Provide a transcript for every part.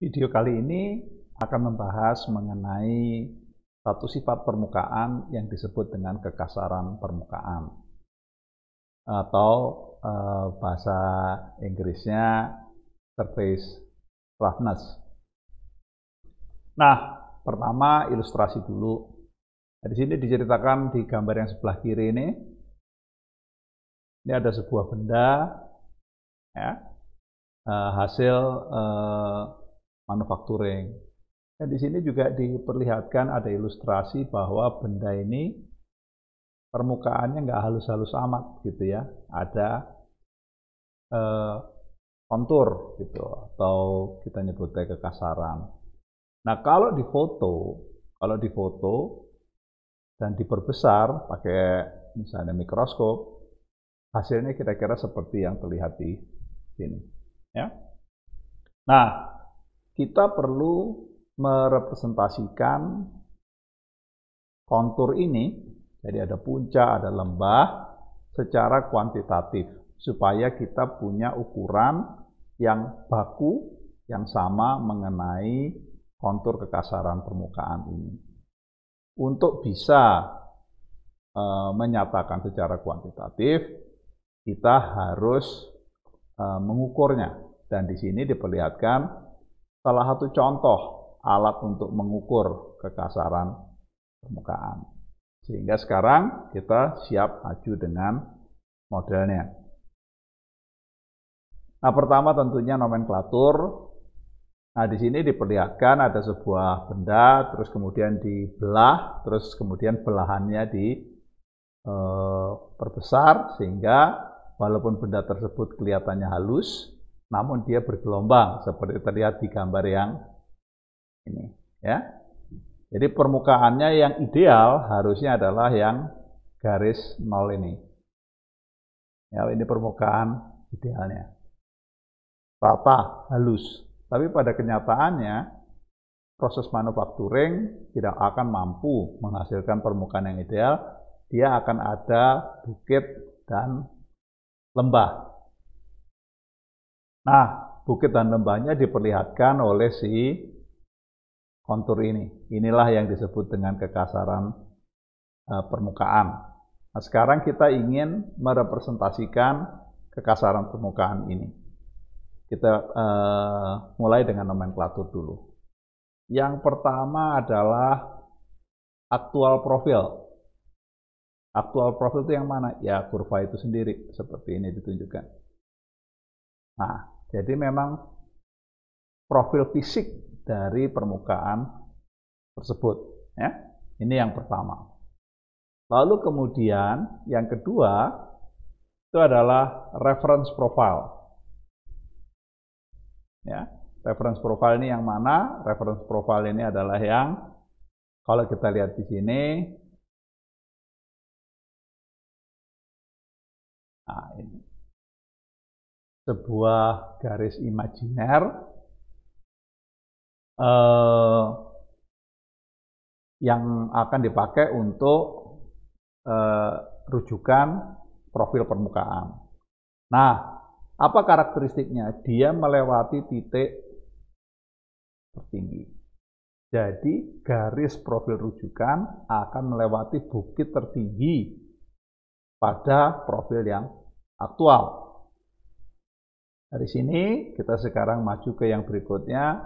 Video kali ini akan membahas mengenai satu sifat permukaan yang disebut dengan kekasaran permukaan atau bahasa Inggrisnya surface roughness. Nah, pertama ilustrasi dulu. Nah, di sini diceritakan di gambar yang sebelah kiri ini ada sebuah benda ya, hasil manufacturing. Dan di sini juga diperlihatkan ada ilustrasi bahwa benda ini permukaannya nggak halus-halus amat gitu ya, ada kontur gitu atau kita nyebutnya kekasaran. Nah kalau difoto dan diperbesar pakai misalnya mikroskop, hasilnya kira-kira seperti yang terlihat di sini. Ya. Nah kita perlu merepresentasikan kontur ini, jadi ada puncak, ada lembah, secara kuantitatif, supaya kita punya ukuran yang baku, yang sama mengenai kontur kekasaran permukaan ini. Untuk bisa menyatakan secara kuantitatif, kita harus mengukurnya. Dan di sini diperlihatkan salah satu contoh alat untuk mengukur kekasaran permukaan. Sehingga sekarang kita siap maju dengan modelnya. Nah, pertama tentunya nomenklatur. Nah, di sini diperlihatkan ada sebuah benda, terus kemudian dibelah, terus kemudian belahannya diperbesar sehingga walaupun benda tersebut kelihatannya halus, namun dia bergelombang seperti terlihat di gambar yang ini ya. Jadi permukaannya yang ideal harusnya adalah yang garis 0 ini. Ya, ini permukaan idealnya. Rata, halus. Tapi pada kenyataannya proses manufacturing tidak akan mampu menghasilkan permukaan yang ideal. Dia akan ada bukit dan lembah. Nah, bukit dan lembahnya diperlihatkan oleh si kontur ini. Inilah yang disebut dengan kekasaran permukaan. Nah, sekarang kita ingin merepresentasikan kekasaran permukaan ini. Kita mulai dengan nomenklatur dulu. Yang pertama adalah aktual profil. Aktual profil itu yang mana? Ya, kurva itu sendiri. Seperti ini ditunjukkan. Nah, jadi memang profil fisik dari permukaan tersebut. Ya. Ini yang pertama. Lalu kemudian yang kedua itu adalah reference profile. Ya, reference profile ini yang mana? Reference profile ini adalah yang kalau kita lihat di sini. Nah, ini sebuah garis imajiner yang akan dipakai untuk rujukan profil permukaan. Nah, apa karakteristiknya? Dia melewati titik tertinggi. Jadi, garis profil rujukan akan melewati bukit tertinggi pada profil yang aktual. Dari sini kita sekarang maju ke yang berikutnya,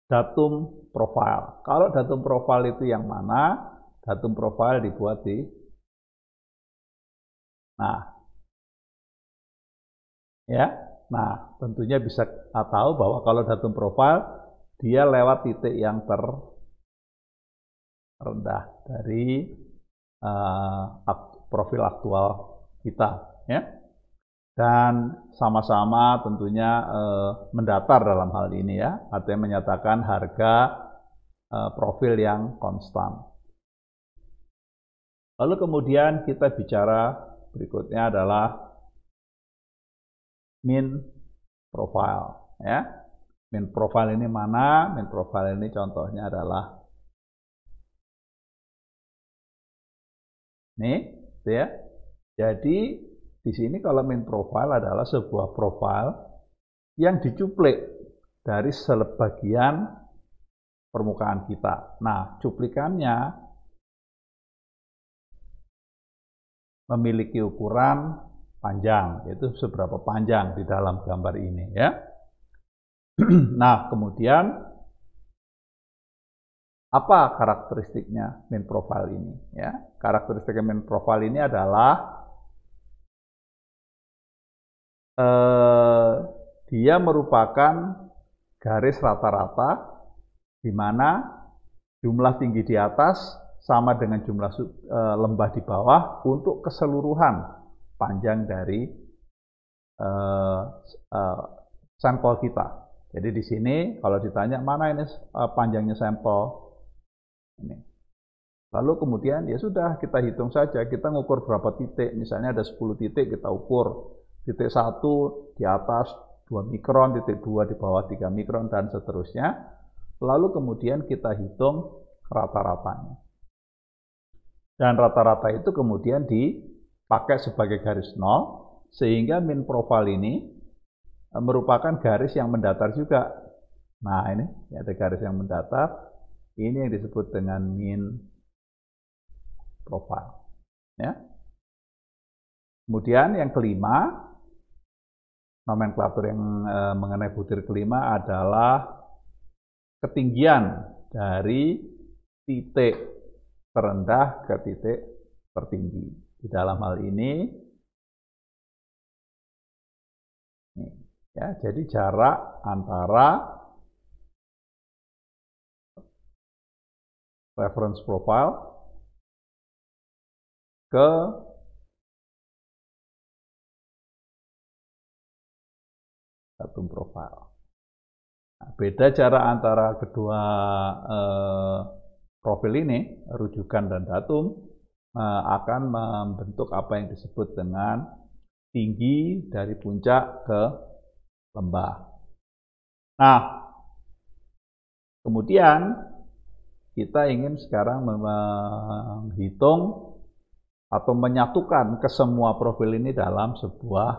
datum profile. Kalau datum profile itu yang mana? Datum profile dibuat di Nah, tentunya bisa tahu bahwa kalau datum profile dia lewat titik yang terendah dari profil aktual kita, ya. Dan sama-sama tentunya mendatar dalam hal ini ya, artinya menyatakan harga profil yang konstan. Lalu kemudian kita bicara berikutnya adalah mean profile ya. Mean profile ini mana? Mean profile ini contohnya adalah nih, ya. Jadi di sini kalau mean profile adalah sebuah profile yang dicuplik dari sebagian permukaan kita. Nah, cuplikannya memiliki ukuran panjang, yaitu seberapa panjang di dalam gambar ini ya. Nah, kemudian apa karakteristiknya main profile ini ya? Karakteristik main profile ini adalah dia merupakan garis rata-rata di mana jumlah tinggi di atas sama dengan jumlah lembah di bawah untuk keseluruhan panjang dari sampel kita. Jadi di sini kalau ditanya mana ini panjangnya sampel ini. Lalu kemudian ya sudah kita hitung saja, kita ngukur berapa titik, misalnya ada 10 titik kita ukur. Titik 1 di atas 2 mikron, titik 2 di bawah 3 mikron, dan seterusnya. Lalu kemudian kita hitung rata-ratanya. Dan rata-rata itu kemudian dipakai sebagai garis nol, sehingga min profile ini merupakan garis yang mendatar juga. Nah ini ada garis yang mendatar, ini yang disebut dengan min profile. Ya. Kemudian yang kelima, nomenklatur yang mengenai butir kelima adalah ketinggian dari titik terendah ke titik tertinggi. Di dalam hal ini, ya, jadi jarak antara reference profile ke datum profile. Nah, beda jarak antara kedua profil ini, rujukan dan datum, akan membentuk apa yang disebut dengan tinggi dari puncak ke lembah. Nah, kemudian kita ingin sekarang menghitung atau menyatukan ke semua profil ini dalam sebuah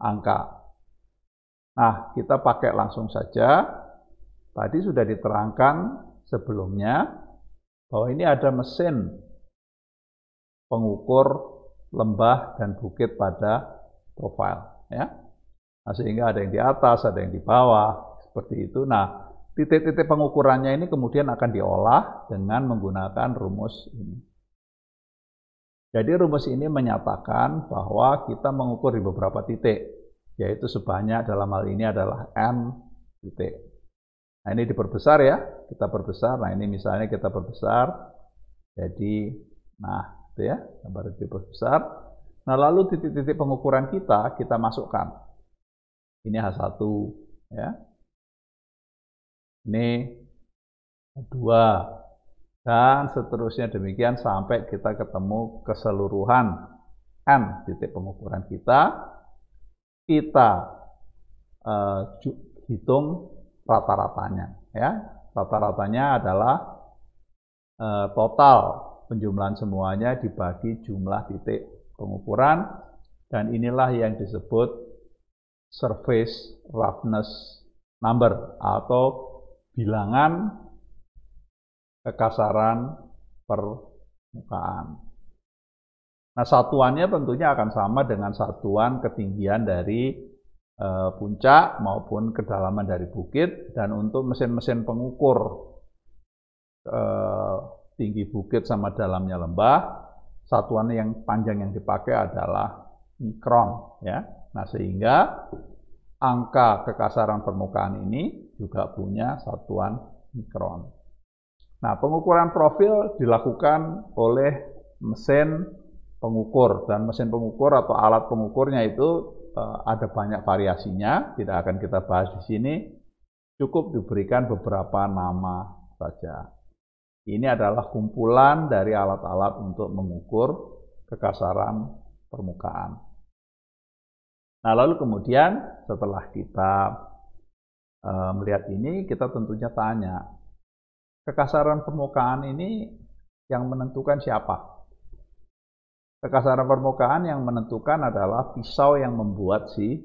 angka. Nah, kita pakai langsung saja. Tadi sudah diterangkan sebelumnya bahwa ini ada mesin pengukur lembah dan bukit pada profil, ya. Nah, sehingga ada yang di atas, ada yang di bawah, seperti itu. Nah, titik-titik pengukurannya ini kemudian akan diolah dengan menggunakan rumus ini. Jadi rumus ini menyatakan bahwa kita mengukur di beberapa titik, yaitu sebanyak dalam hal ini adalah n titik. Nah, ini diperbesar ya, kita perbesar. Nah, ini misalnya kita perbesar, jadi, nah, itu ya, gambar diperbesar. Nah, lalu titik-titik pengukuran kita masukkan. Ini H1, ya. Ini H2, dan seterusnya demikian sampai kita ketemu keseluruhan n titik pengukuran kita. Kita hitung rata-ratanya, ya. Rata-ratanya adalah total penjumlahan semuanya dibagi jumlah titik pengukuran, dan inilah yang disebut surface roughness number atau bilangan kekasaran permukaan. Nah, satuannya tentunya akan sama dengan satuan ketinggian dari puncak maupun kedalaman dari bukit. Dan untuk mesin-mesin pengukur tinggi bukit sama dalamnya lembah, satuan yang panjang yang dipakai adalah mikron, ya. Nah, sehingga angka kekasaran permukaan ini juga punya satuan mikron. Nah, pengukuran profil dilakukan oleh mesin pengukur, dan mesin pengukur atau alat pengukurnya itu ada banyak variasinya, tidak akan kita bahas di sini, cukup diberikan beberapa nama saja. Ini adalah kumpulan dari alat-alat untuk mengukur kekasaran permukaan. Nah, lalu kemudian setelah kita melihat ini, kita tentunya tanya, kekasaran permukaan ini yang menentukan siapa? Kekasaran permukaan yang menentukan adalah pisau yang membuat si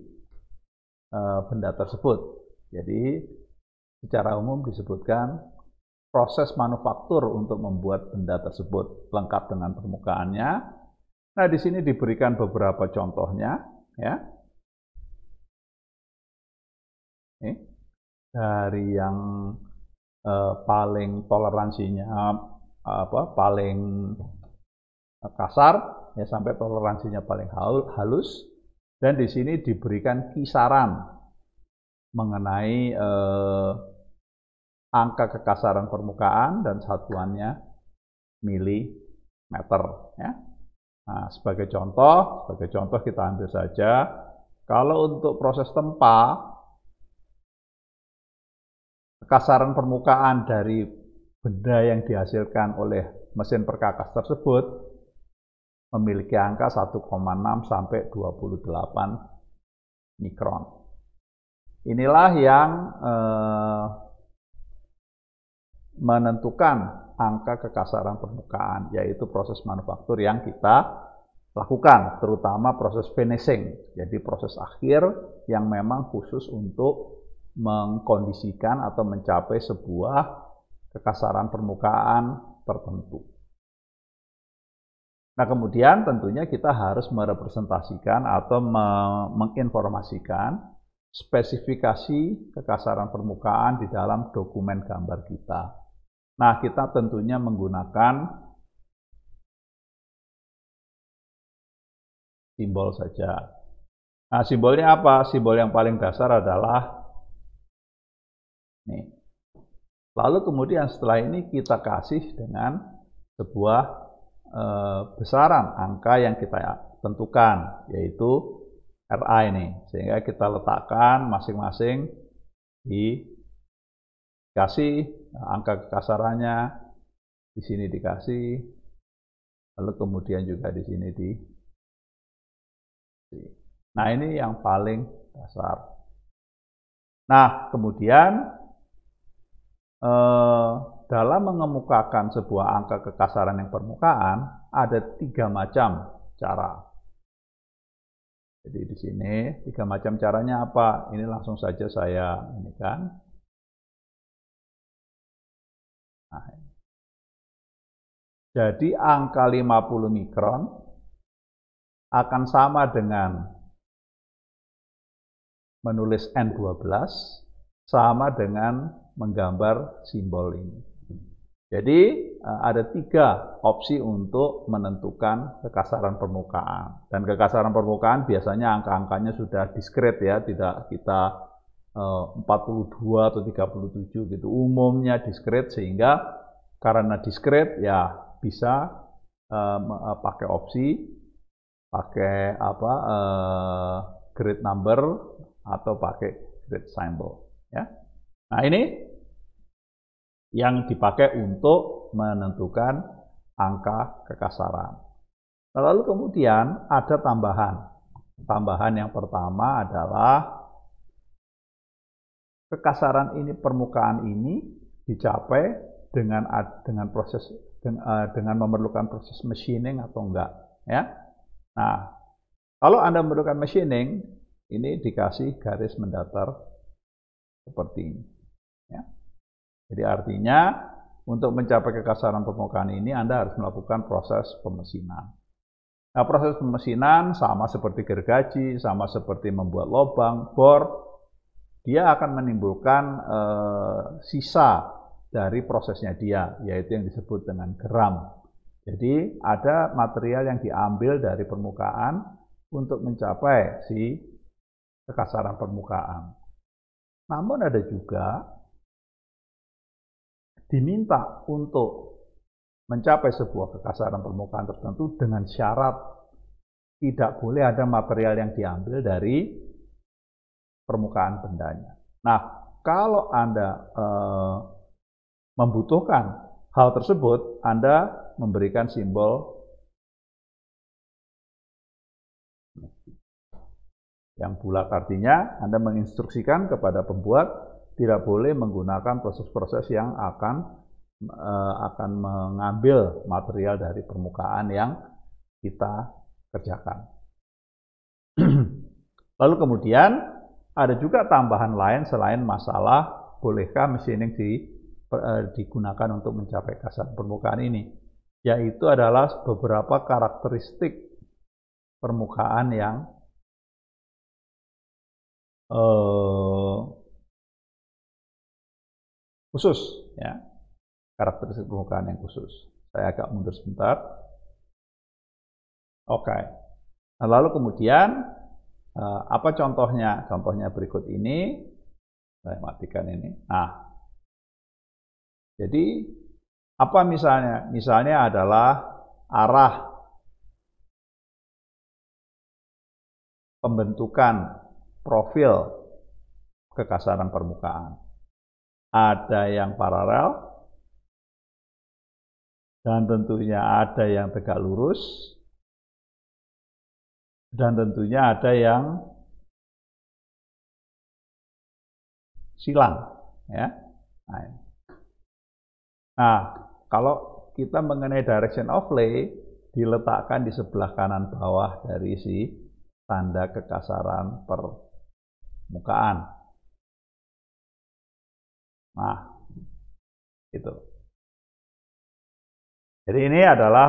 benda tersebut. Jadi secara umum disebutkan proses manufaktur untuk membuat benda tersebut lengkap dengan permukaannya. Nah, di sini diberikan beberapa contohnya, ya. Ini dari yang paling toleransinya paling kasar ya sampai toleransinya paling halus, dan di sini diberikan kisaran mengenai angka kekasaran permukaan dan satuannya milimeter, ya. Nah, sebagai contoh kita ambil saja kalau untuk proses tempa, kekasaran permukaan dari benda yang dihasilkan oleh mesin perkakas tersebut memiliki angka 1,6 sampai 28 mikron. Inilah yang menentukan angka kekasaran permukaan, yaitu proses manufaktur yang kita lakukan, terutama proses finishing, jadi proses akhir yang memang khusus untuk mengkondisikan atau mencapai sebuah kekasaran permukaan tertentu. Nah, kemudian tentunya kita harus merepresentasikan atau menginformasikan spesifikasi kekasaran permukaan di dalam dokumen gambar kita. Nah, kita tentunya menggunakan simbol saja. Nah, simbolnya apa? Simbol yang paling dasar adalah ini. Lalu kemudian setelah ini kita kasih dengan sebuah besaran angka yang kita tentukan, yaitu RA ini. Sehingga kita letakkan masing-masing dikasih angka kekasarannya, di sini dikasih, lalu kemudian juga di sini Nah, ini yang paling dasar. Nah, kemudian dalam mengemukakan sebuah angka kekasaran yang permukaan ada 3 macam cara. Jadi di sini 3 macam caranya apa? Ini langsung saja saya ini kan. Nah, jadi angka 50 mikron akan sama dengan menulis N12 sama dengan menggambar simbol ini. Jadi ada 3 opsi untuk menentukan kekasaran permukaan. Dan kekasaran permukaan biasanya angka-angkanya sudah diskret ya, tidak kita 42 atau 37 gitu. Umumnya diskret, sehingga karena diskret ya bisa pakai opsi, pakai grade number atau pakai grade symbol, ya. Nah, ini yang dipakai untuk menentukan angka kekasaran. Lalu kemudian ada tambahan. Tambahan yang pertama adalah kekasaran ini, permukaan ini dicapai dengan memerlukan proses machining atau enggak, ya. Nah, kalau Anda memerlukan machining, ini dikasih garis mendatar seperti ini, ya. Jadi artinya untuk mencapai kekasaran permukaan ini Anda harus melakukan proses pemesinan. Nah, proses pemesinan sama seperti gergaji, sama seperti membuat lubang, bor, dia akan menimbulkan sisa dari prosesnya dia, yaitu yang disebut dengan geram. Jadi ada material yang diambil dari permukaan untuk mencapai si kekasaran permukaan. Namun ada juga diminta untuk mencapai sebuah kekasaran permukaan tertentu dengan syarat tidak boleh ada material yang diambil dari permukaan bendanya. Nah, kalau Anda membutuhkan hal tersebut, Anda memberikan simbol yang bulat, artinya Anda menginstruksikan kepada pembuat tidak boleh menggunakan proses-proses yang akan mengambil material dari permukaan yang kita kerjakan. Lalu kemudian ada juga tambahan lain selain masalah bolehkah mesin yang digunakan untuk mencapai kasaran permukaan ini? Yaitu adalah beberapa karakteristik permukaan yang khusus, ya, karakteristik permukaan yang khusus. Saya agak mundur sebentar. Oke. Nah, lalu kemudian apa contohnya? Contohnya berikut ini. Saya matikan ini. Nah, jadi apa misalnya? Misalnya adalah arah pembentukan profil kekasaran permukaan. Ada yang paralel, dan tentunya ada yang tegak lurus, dan tentunya ada yang silang, ya. Nah, kalau kita mengenai direction of lay, diletakkan di sebelah kanan bawah dari si tanda kekasaran permukaan. Nah, itu. Jadi ini adalah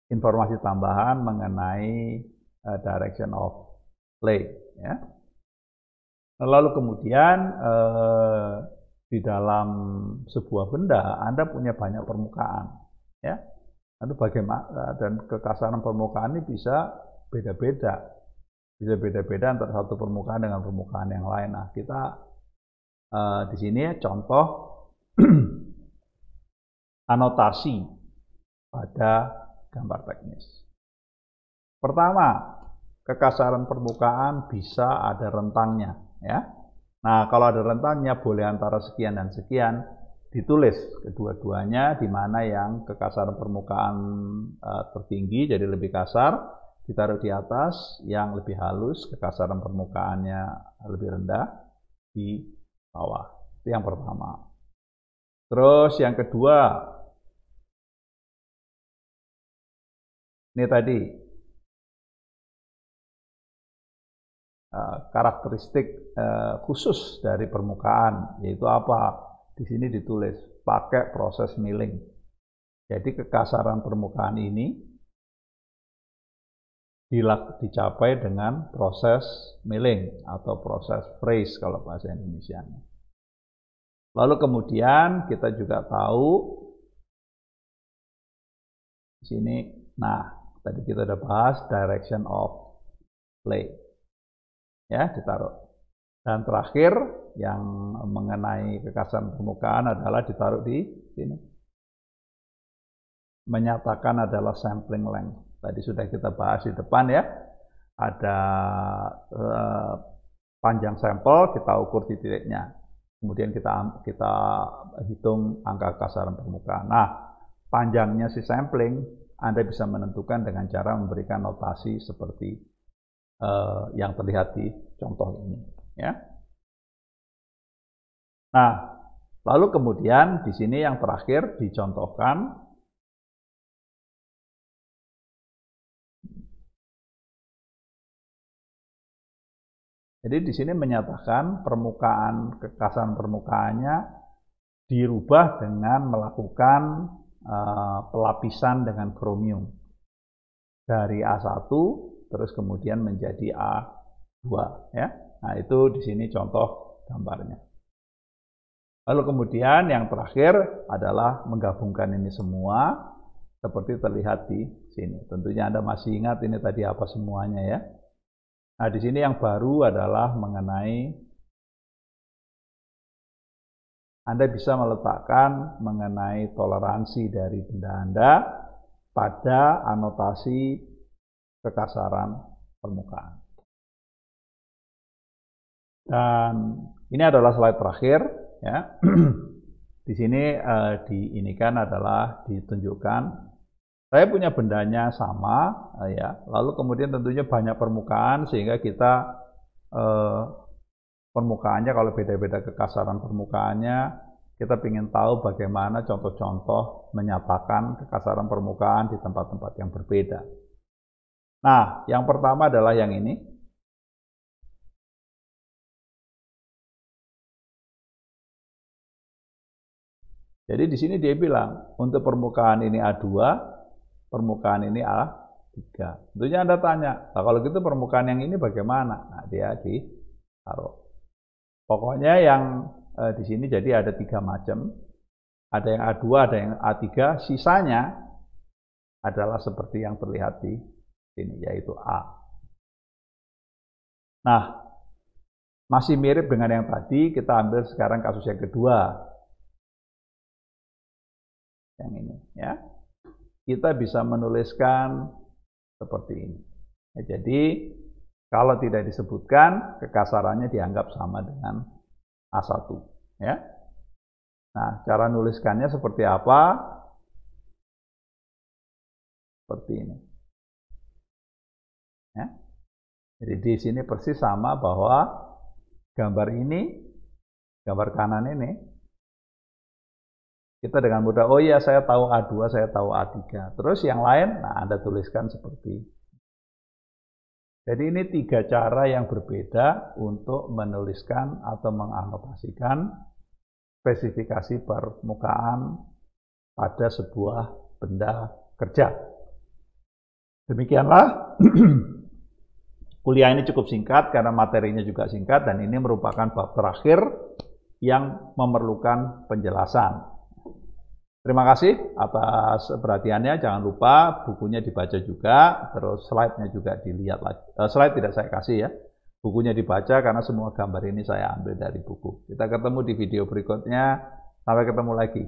informasi tambahan mengenai direction of lay, ya. Lalu kemudian di dalam sebuah benda Anda punya banyak permukaan, ya. Lalu bagaimana, dan kekasaran permukaan ini bisa beda-beda, antara satu permukaan dengan permukaan yang lain. Nah, kita di sini contoh anotasi pada gambar teknis. Pertama, kekasaran permukaan bisa ada rentangnya, ya. Nah, kalau ada rentangnya boleh antara sekian dan sekian, ditulis kedua-duanya, di mana yang kekasaran permukaan tertinggi jadi lebih kasar ditaruh di atas, yang lebih halus kekasaran permukaannya lebih rendah di bawah. Itu yang pertama. Terus yang kedua, ini tadi karakteristik khusus dari permukaan, yaitu apa? Di sini ditulis pakai proses milling. Jadi kekasaran permukaan ini dicapai dengan proses milling atau proses freeze kalau bahasa Indonesia. Lalu kemudian kita juga tahu di sini, nah tadi kita udah bahas direction of lay, ya, ditaruh. Dan terakhir yang mengenai kekasaran permukaan adalah ditaruh di sini. Menyatakan adalah sampling length. Tadi sudah kita bahas di depan, ya. Ada panjang sampel, kita ukur titiknya. Kemudian kita hitung angka kekasaran permukaan. Nah, panjangnya si sampling Anda bisa menentukan dengan cara memberikan notasi seperti yang terlihat di contoh ini, ya. Nah, lalu kemudian di sini yang terakhir dicontohkan jadi di sini menyatakan permukaan kekasaran permukaannya dirubah dengan melakukan pelapisan dengan kromium dari A1 terus kemudian menjadi A2, ya. Nah, itu di sini contoh gambarnya. Lalu kemudian yang terakhir adalah menggabungkan ini semua seperti terlihat di sini. Tentunya Anda masih ingat ini tadi apa semuanya, ya. Nah, di sini yang baru adalah mengenai Anda bisa meletakkan mengenai toleransi dari benda Anda pada anotasi kekasaran permukaan. Dan ini adalah slide terakhir, ya. Di sini diinikan adalah ditunjukkan saya punya bendanya sama, ya. Lalu kemudian tentunya banyak permukaan sehingga kita permukaannya kalau beda-beda kekasaran permukaannya, kita ingin tahu bagaimana contoh-contoh menyatakan kekasaran permukaan di tempat-tempat yang berbeda. Nah, yang pertama adalah yang ini. Jadi di sini dia bilang, untuk permukaan ini A2, permukaan ini A3. Tentunya Anda tanya, nah, kalau gitu permukaan yang ini bagaimana? Nah, dia ditaruh. Pokoknya yang di sini jadi ada 3 macam. Ada yang A2, ada yang A3, sisanya adalah seperti yang terlihat di sini, yaitu A. Nah, masih mirip dengan yang tadi, kita ambil sekarang kasus yang kedua. Yang ini, ya. Kita bisa menuliskan seperti ini. Ya, jadi, kalau tidak disebutkan, kekasarannya dianggap sama dengan A1. Ya. Nah, cara nuliskannya seperti apa? Seperti ini. Ya. Jadi di sini persis sama bahwa gambar ini, gambar kanan ini, kita dengan mudah, oh iya saya tahu A2, saya tahu A3. Terus yang lain, nah Anda tuliskan seperti. Jadi ini 3 cara yang berbeda untuk menuliskan atau menganotasikan spesifikasi permukaan pada sebuah benda kerja. Demikianlah kuliah ini cukup singkat karena materinya juga singkat dan ini merupakan bab terakhir yang memerlukan penjelasan. Terima kasih atas perhatiannya. Jangan lupa bukunya dibaca juga, terus slide-nya juga dilihat lagi. Slide tidak saya kasih ya. Bukunya dibaca karena semua gambar ini saya ambil dari buku. Kita ketemu di video berikutnya. Sampai ketemu lagi.